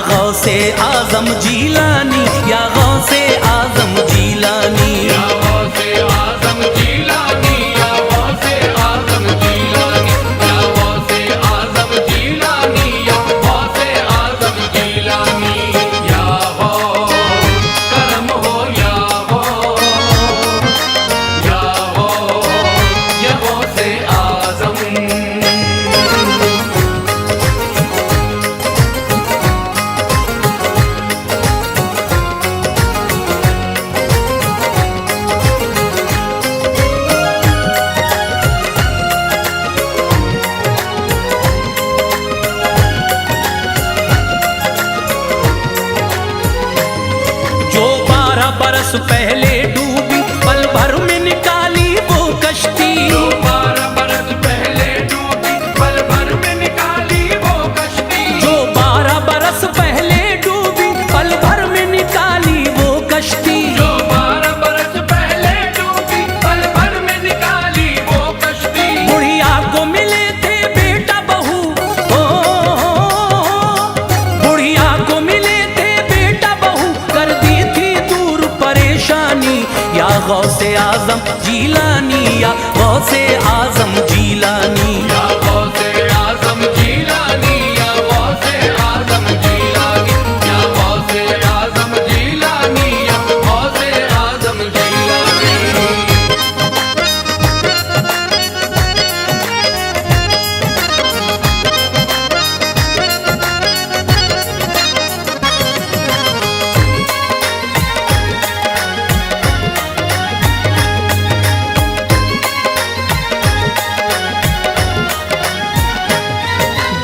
गौसे आजम जीलानी, या गौसे आजम जीलानी, या गौसे आजम जीलानी, या गौसे आजम जीलानी, या गौसे आजम जीलानी, या गौसे आजम जीलानी। या हो करम हो, या हो या गौसे आजम। जो 12 बरस पहले डूबी पल भर में निकाली वो कश्ती, जो 12 बरस पहले डूबी पल भर में निकाली वो कश्ती, जो 12 बरस पहले डूबी पल भर में निकाली वो कश्ती। जो 12 बरस पहले डूबी पल भर में निकाली वो कश्ती। बुढ़िया को मिले थे बेटा बहू, ओ बुढ़िया को मिले थे बेटा बहू, कर दी थी दूर परेशानी। या गौसे आजम जीलानी, या गौसे आजम जीलानी, या गौसे आजम जीलानी, या गौसे आजम जीलानी, या गौसे आजम जीलानी, या गौसे आजम जीलानी।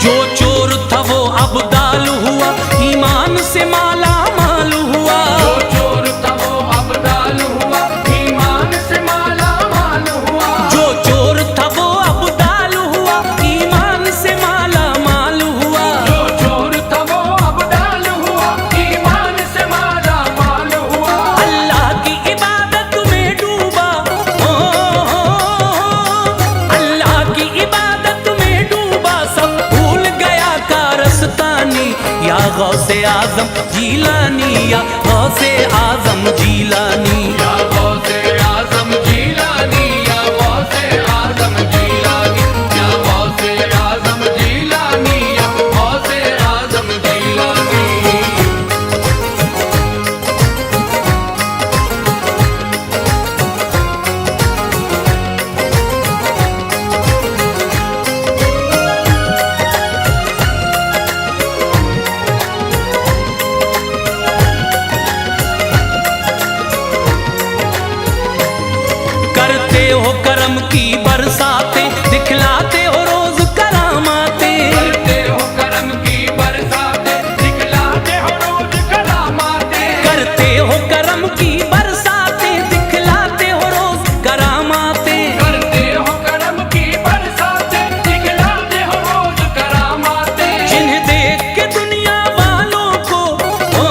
जो चोर था वो अब्दाल हुआ, ईमान से माला माल हुआ। जो चोर था वो अब्दाल हुआ, ईमान से माला माल हुआ। जो चोर था वो अब्दाल हुआ, ईमान से माला माल हुआ। जो चोर था वो अब्दाल हुआ, ईमान से माला माल हुआ। अल्लाह की इबादत में डूबा, ओ अल्लाह की इबादत में डूबा, सब भूल गया कारस्तानी। या गौसे आजम जीलानी, या गौसे आजम जीलानी, या गौसे आजम जीलानी, या गौसे आजम जीलानी, या गौसे आजम जीलानी, या गौसे आजम जीलानी। करते हो करम की बरसाते, दिखलाते हो रोज करामाते। करते हो करम की बरसाते, दिखलाते हो रोज करामाते। करते हो करम की बरसाते, दिखलाते हो रोज करामाते। करते हो करम की बरसाते, दिखलाते हो रोज करामाते। जिन्हें देख के दुनिया वालों को, ओ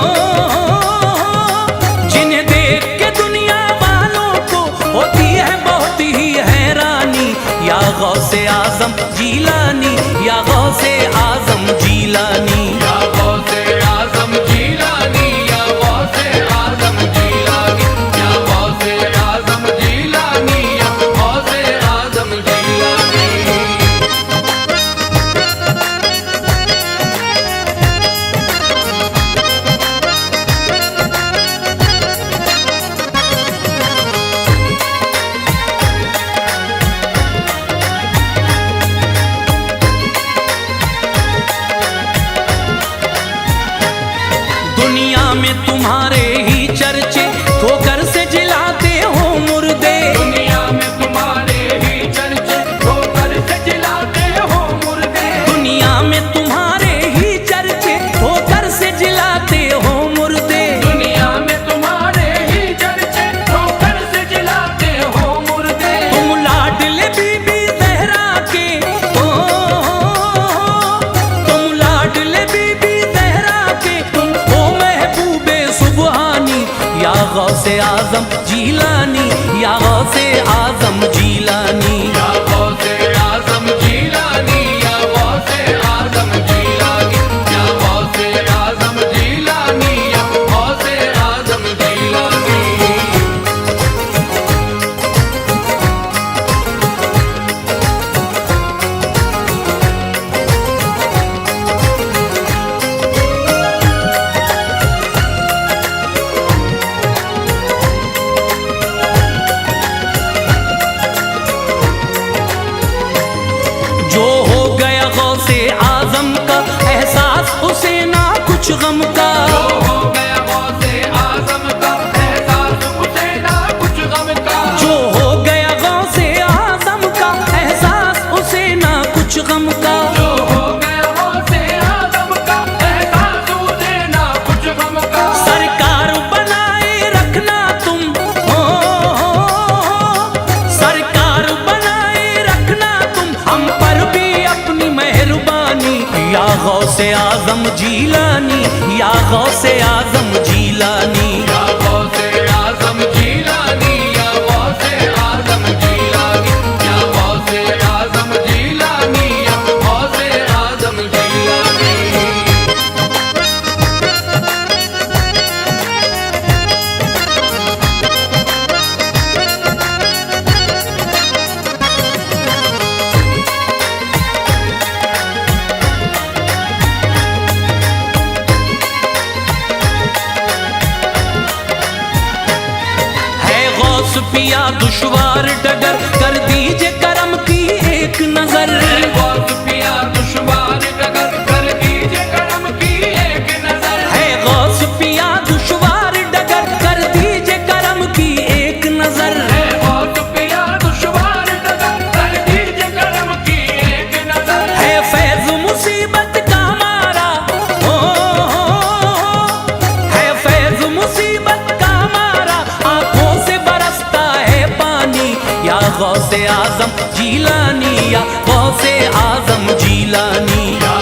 जिन्हें देख के दुनिया वालों को होती है बहुत ही हैरानी। या गौसे आजम जीलानी, या गौसे आजम जीलानी, या गौसे आजम जीलानी, या गौसे आजम जीलानी, या गौसे आजम जीलानी, या गौसे आजम जीलानी। दुनिया में तुम्हारे ही चर्चे, ठोकर से जिलाते हो मुर्दे। दुनिया में तुम्हारे ही चर्चे, ठोकर से जिलाते हो मुर्दे। दुनिया में तुम्हारे ही चर्चे, ठोकर से जिलाते हो मुर्दे। दुनिया में तुम्हारे ही चर्चे, ठोकर से जिलाते हो मुर्दे। तुम लाडले बीबी जहरा के, ओ तुम लाडले बीबी जहरा के, तुम हो महबूबे सुबहानी। या गौसे आजम जीलानी, या गौसे आजम जीलानी, या गौसे आजम जीलानी, या गौसे आजम जीलानी, या गौसे आजम गम का। जो हो गया गौसे आजम का, एहसास उसे ना कुछ गम का। जो हो गया गौसे आजम का, एहसास उसे ना कुछ गम का। जो हो गया गौसे आजम का, एहसास उसे ना कुछ गम का। सरकार बनाए रखना तुम, सरकार बनाए रखना तुम हम पर भी अपनी मेहरबानी। या गौसे आजम जीलानी, या गौसे आजम जीलानी। या गौसे आजम जीलानी, या गौसे आजम जीलानी, या गौसे आजम जीलानी, या गौसे आजम जीलानी। है गौस पिया दुश्वार डगर, कर दीजिए करम की एक नजर। गौस पिया दुश्वार डगर, कर दीजिए करम की एक नजर। है गौस पिया दुश्वार डगर, कर दीजिए करम की एक नजर। गौस पिया दुश्वार डगर, कर दीजिए करम की एक नजर। है फैज मुसीबत का मारा, है फैज मुसीबत का मारा, आंखों से बरसता है पानी। या गौसे आजम जीलानी, या गौसे आजम जीलानी। या